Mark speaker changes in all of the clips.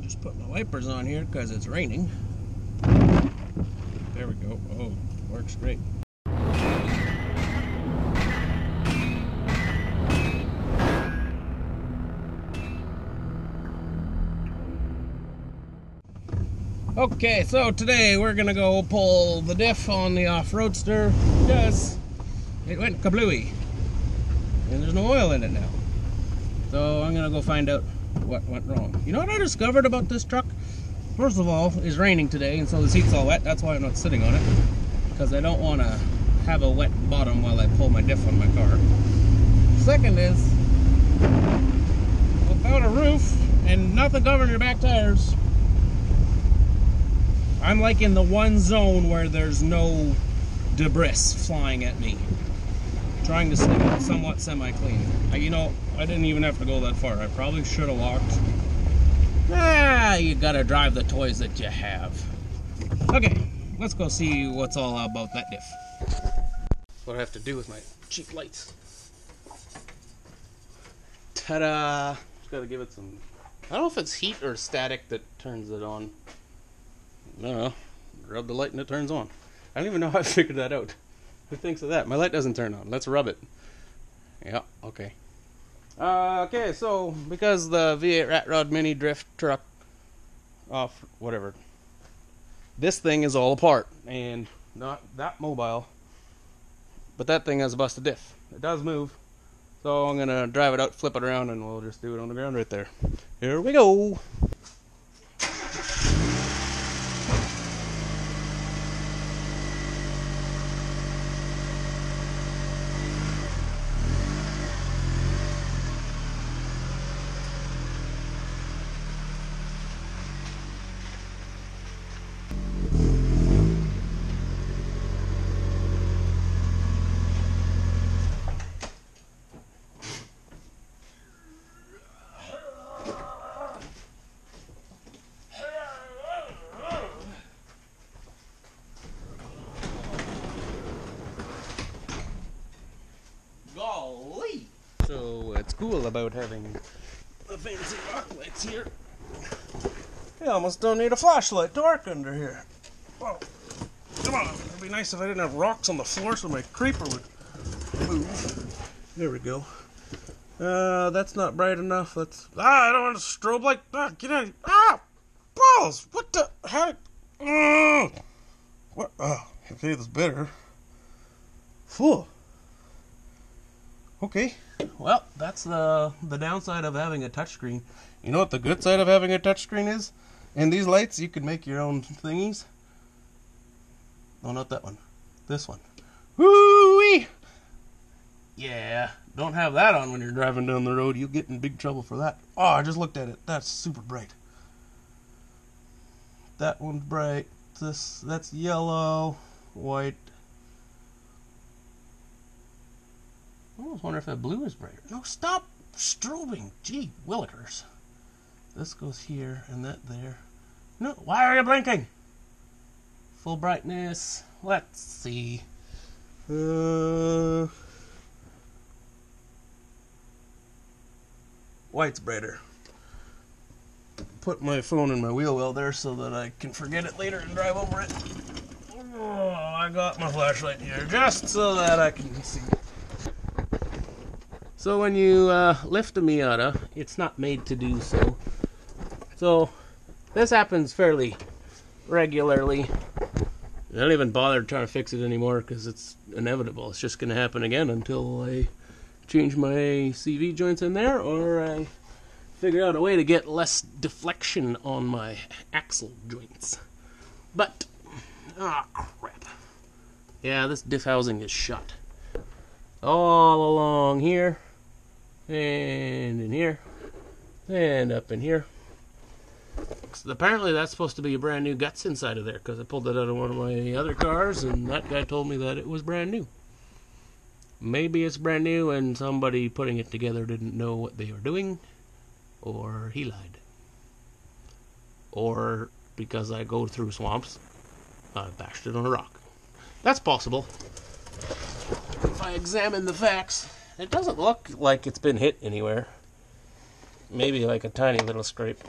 Speaker 1: Just put my wipers on here because it's raining. There we go. Oh, works great. Okay, so today we're gonna go pull the diff on the off-roadster because it went kablooey and there's no oil in it now. So I'm gonna go find out what went wrong. You know what I discovered about this truck? First of all, it's raining today and so the seat's all wet. That's why I'm not sitting on it, because I don't want to have a wet bottom while I pull my diff on my car. Second is, without a roof and nothing covering your back tires, I'm like in the one zone where there's no debris flying at me. Trying to stay somewhat semi-clean. You know, I didn't even have to go that far. I probably should have walked. You gotta drive the toys that you have. Okay, let's go see what's all about that diff. What I have to do with my cheap lights. Ta-da! Just gotta give it some... I don't know if it's heat or static that turns it on. I don't know. Rub the light and it turns on. I don't even know how I figured that out. Who thinks of that? My light doesn't turn on. Let's rub it. Yeah, okay. Okay, so because the V8 Rat Rod Mini Drift Truck off, whatever, this thing is all apart and not that mobile, but that thing has a busted diff. It does move, so I'm gonna drive it out, flip it around, and we'll just do it on the ground right there. Here we go. So what's cool about having the fancy rock lights here, you almost don't need a flashlight to work under here. Whoa. Come on, it'd be nice if I didn't have rocks on the floor so my creeper would move. There we go. That's not bright enough. Let's... I don't want a strobe light. Get out of here. Balls! What the heck? What? Oh, okay, that's better. Phew. Okay, well, that's the downside of having a touchscreen. You know what the good side of having a touchscreen is? In these lights, you can make your own thingies. No, not that one. This one. Woo-wee! Yeah, don't have that on when you're driving down the road. You'll get in big trouble for that. Oh, I just looked at it. That's super bright. That one's bright. That's yellow, white. I almost wonder if that blue is brighter. No, stop strobing. Gee, willikers. This goes here and that there. No, why are you blinking? Full brightness. Let's see. White's brighter. Put my phone in my wheel well there so that I can forget it later and drive over it. Oh, I got my flashlight here just so that I can see. So when you lift a Miata, it's not made to do so. So this happens fairly regularly. I don't even bother trying to fix it anymore because it's inevitable. It's just going to happen again until I change my CV joints in there or I figure out a way to get less deflection on my axle joints. But, crap. Yeah, this diff housing is shut. All along here. And in here, and up in here. So apparently that's supposed to be a brand new guts inside of there, because I pulled it out of one of my other cars, and that guy told me that it was brand new. Maybe it's brand new, and somebody putting it together didn't know what they were doing, or he lied. Or because I go through swamps, I bashed it on a rock. That's possible. If I examine the facts, it doesn't look like it's been hit anywhere. Maybe like a tiny little scrape.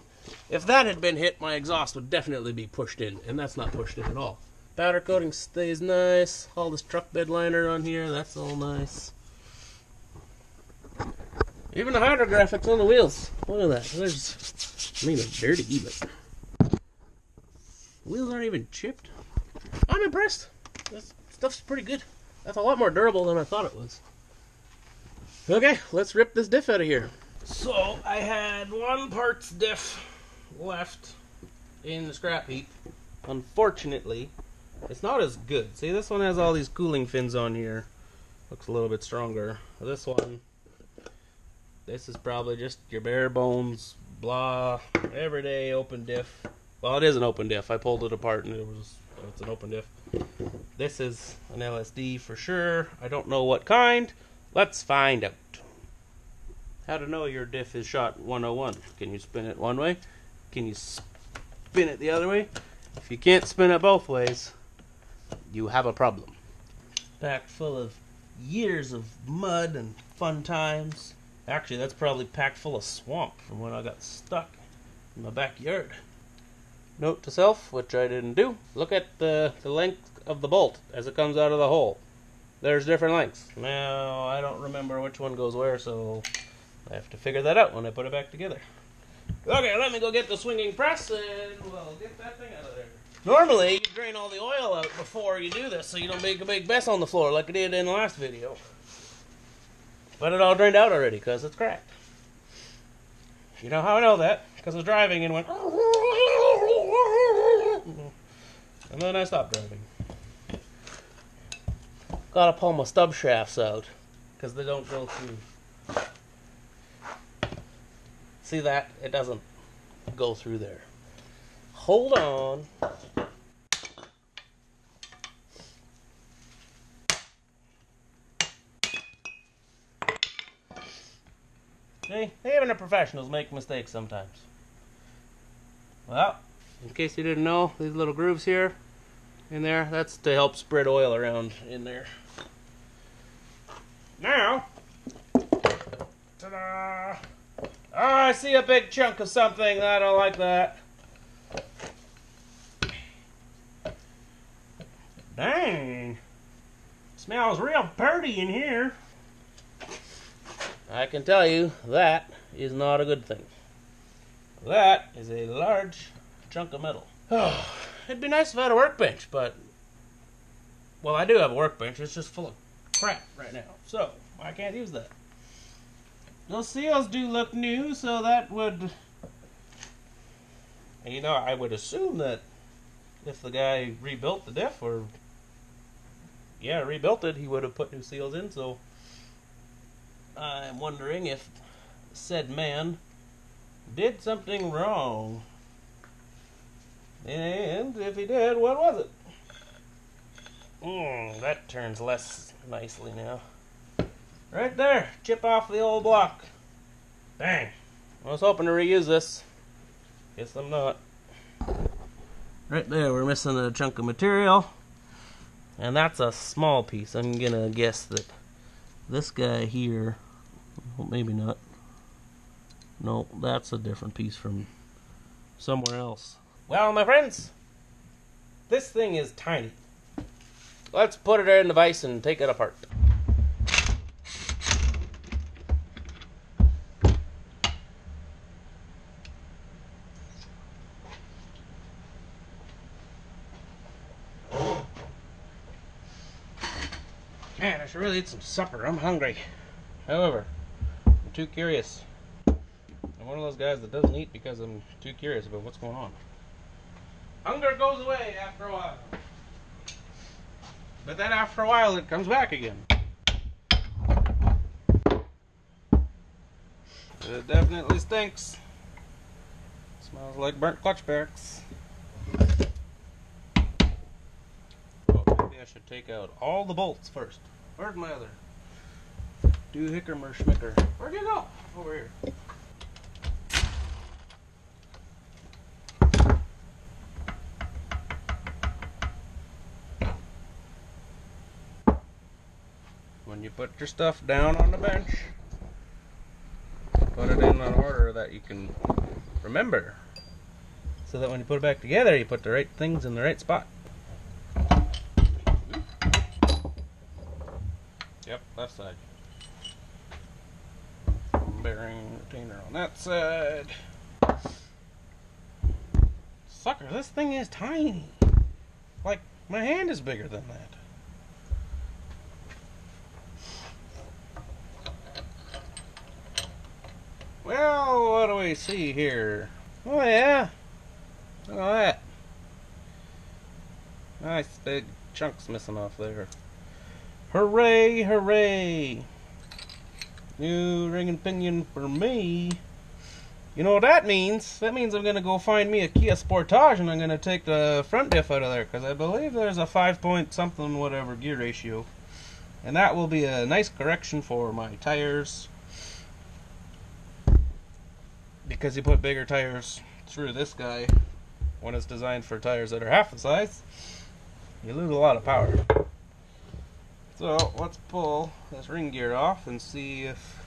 Speaker 1: If that had been hit, my exhaust would definitely be pushed in, and that's not pushed in at all. Powder coating stays nice. All this truck bed liner on here, that's all nice. Even the hydrographics on the wheels. Look at that. I mean, it's dirty, but wheels aren't even chipped. I'm impressed. This stuff's pretty good. That's a lot more durable than I thought it was. Okay, let's rip this diff out of here. So, I had one parts diff left in the scrap heap. Unfortunately, it's not as good. See, this one has all these cooling fins on here. Looks a little bit stronger. This one, this is probably just your bare bones, blah, everyday open diff. Well, it is an open diff. I pulled it apart and it's an open diff. This is an LSD for sure. I don't know what kind. Let's find out. How to know your diff is shot 101. Can you spin it one way? Can you spin it the other way? If you can't spin it both ways, you have a problem. Packed full of years of mud and fun times. Actually, that's probably packed full of swamp from when I got stuck in my backyard. Note to self, which I didn't do, look at the length of the bolt as it comes out of the hole. There's different lengths. Now, I don't remember which one goes where, so I have to figure that out when I put it back together. Okay, let me go get the swinging press and we'll get that thing out of there. Normally, you drain all the oil out before you do this so you don't make a big mess on the floor like I did in the last video. But it all drained out already because it's cracked. You know how I know that? Because I was driving and went... And then I stopped driving. Gotta pull my stub shafts out because they don't go through. See that? It doesn't go through there. Hold on. See, even the professionals make mistakes sometimes. Well, in case you didn't know, these little grooves here, in there, that's to help spread oil around in there. Now, ta-da! Oh, I see a big chunk of something. I don't like that. Dang. Smells real dirty in here. I can tell you that is not a good thing. That is a large chunk of metal. Oh, it'd be nice if I had a workbench, but... Well, I do have a workbench. It's just full of crap right now. So, I can't use that. Those seals do look new, so that would... You know, I would assume that if the guy rebuilt the diff, or... Yeah, rebuilt it, he would have put new seals in, so... I'm wondering if said man did something wrong. And if he did, what was it? That turns less nicely now. Right there, chip off the old block. Dang. I was hoping to reuse this. Guess I'm not. Right there, we're missing a chunk of material. And that's a small piece. I'm gonna guess that this guy here, well, maybe not. No, that's a different piece from somewhere else. Well, my friends, this thing is tiny. Let's put it in the vise and take it apart. Man, I should really eat some supper. I'm hungry. However, I'm too curious. I'm one of those guys that doesn't eat because I'm too curious about what's going on. Hunger goes away after a while. But then after a while, it comes back again. It definitely stinks. Smells like burnt clutch barracks. Oh, maybe I should take out all the bolts first. Where's my other doohicker schmicker? Where'd you go? Over here. When you put your stuff down on the bench, put it in an order that you can remember. so that when you put it back together, you put the right things in the right spot. Yep, left side. Bearing retainer on that side. Sucker, this thing is tiny. Like, my hand is bigger than that. Well, what do we see here? Oh yeah, look at that. Nice big chunks missing off there. Hooray, hooray. New ring and pinion for me. You know what that means? That means I'm going to go find me a Kia Sportage and I'm going to take the front diff out of there, because I believe there's a 5 point something whatever gear ratio. And that will be a nice correction for my tires, because you put bigger tires through this guy when it's designed for tires that are half the size, you lose a lot of power. So let's pull this ring gear off and see if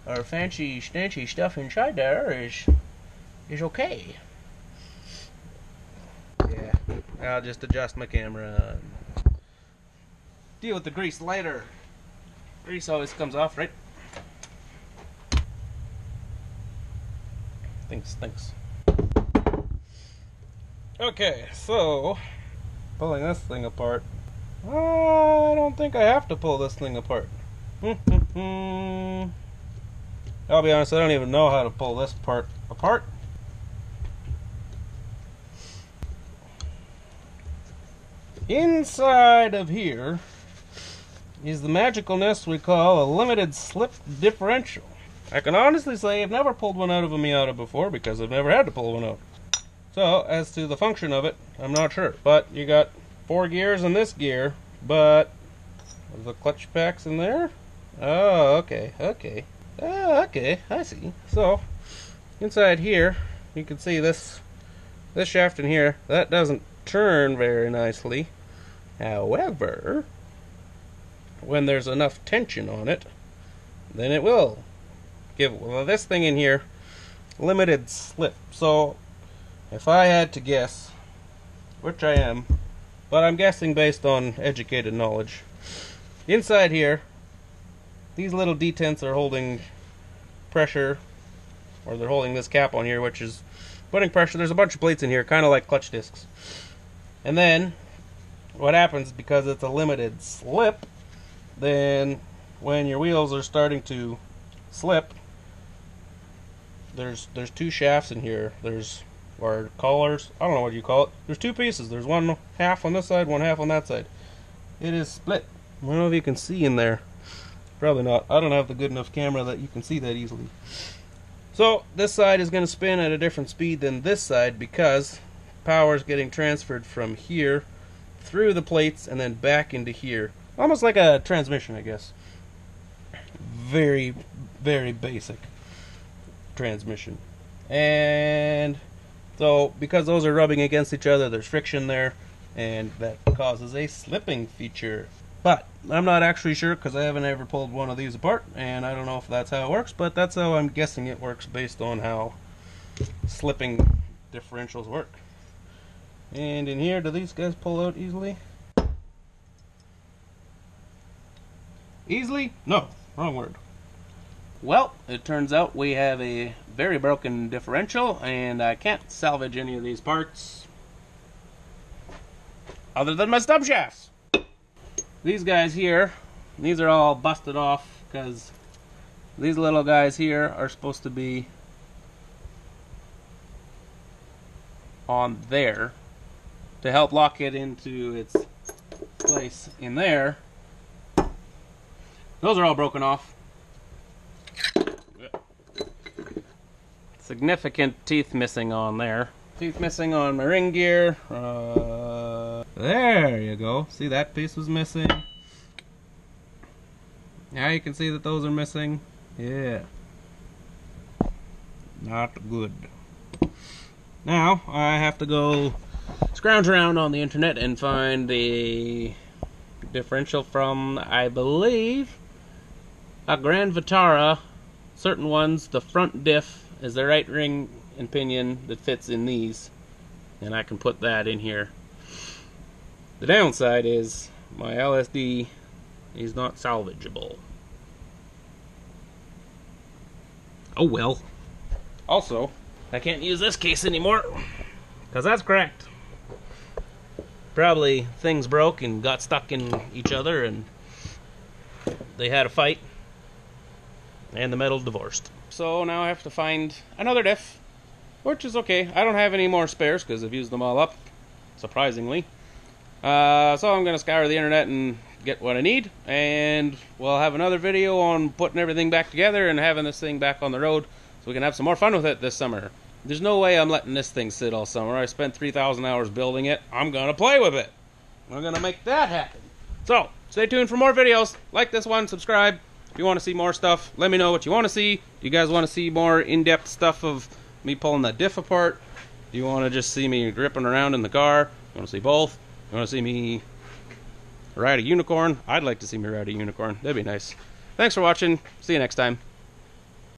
Speaker 1: our fancy stancy stuff inside there is okay. Yeah, I'll just adjust my camera and deal with the grease later. Grease always comes off, right? Thanks. Okay, so pulling this thing apart. I don't think I have to pull this thing apart. I'll be honest, I don't even know how to pull this part apart. Inside of here is the magicalness we call a limited slip differential. I can honestly say I've never pulled one out of a Miata before, because I've never had to pull one out. So, as to the function of it, I'm not sure. But you got 4 gears in this gear, but are the clutch packs in there? Oh, okay. Oh, okay, I see. So, inside here, you can see this shaft in here, that doesn't turn very nicely. However, when there's enough tension on it, then it will give, well, this thing in here, limited slip. So if I had to guess, which I am, but I'm guessing based on educated knowledge, inside here, these little detents are holding pressure, or they're holding this cap on here, which is putting pressure. There's a bunch of plates in here, kind of like clutch discs. And then what happens, because it's a limited slip, then when your wheels are starting to slip, there's 2 shafts in here. There's, or collars, I don't know what you call it. There's 2 pieces. There's one half on this side, one half on that side. It is split. I don't know if you can see in there. Probably not. I don't have the good enough camera that you can see that easily. So this side is going to spin at a different speed than this side, because power is getting transferred from here through the plates and then back into here. Almost like a transmission, I guess. Very, very basic transmission. And so because those are rubbing against each other, there's friction there, and that causes a slipping feature. But I'm not actually sure, because I haven't ever pulled one of these apart, and I don't know if that's how it works, but that's how I'm guessing it works based on how slipping differentials work. And in here, do these guys pull out easily? Easily? No, wrong word. Well, it turns out we have a very broken differential, and I can't salvage any of these parts other than my stub shafts. These guys here, these are all busted off, because these little guys here are supposed to be on there to help lock it into its place in there. Those are all broken off. Significant teeth missing on there. Teeth missing on my ring gear. There you go. See, that piece was missing. Now you can see that those are missing. Yeah. Not good. Now I have to go scrounge around on the internet and find the differential from, I believe, a Grand Vitara. Certain ones, the front diff is the right ring and pinion that fits in these, and I can put that in here. The downside is my LSD is not salvageable. Oh well. Also, I can't use this case anymore because that's cracked. Probably things broke and got stuck in each other and they had a fight and the metal divorced. So now I have to find another diff, which is okay. I don't have any more spares because I've used them all up, surprisingly. So I'm going to scour the internet and get what I need, and we'll have another video on putting everything back together and having this thing back on the road so we can have some more fun with it this summer. There's no way I'm letting this thing sit all summer. I spent 3,000 hours building it. I'm going to play with it. I'm going to make that happen. So, stay tuned for more videos. Like this one, subscribe. If you want to see more stuff, let me know what you want to see. Do you guys want to see more in-depth stuff of me pulling that diff apart? Do you want to just see me gripping around in the car? You want to see both? You want to see me ride a unicorn? I'd like to see me ride a unicorn. That'd be nice. Thanks for watching. See you next time.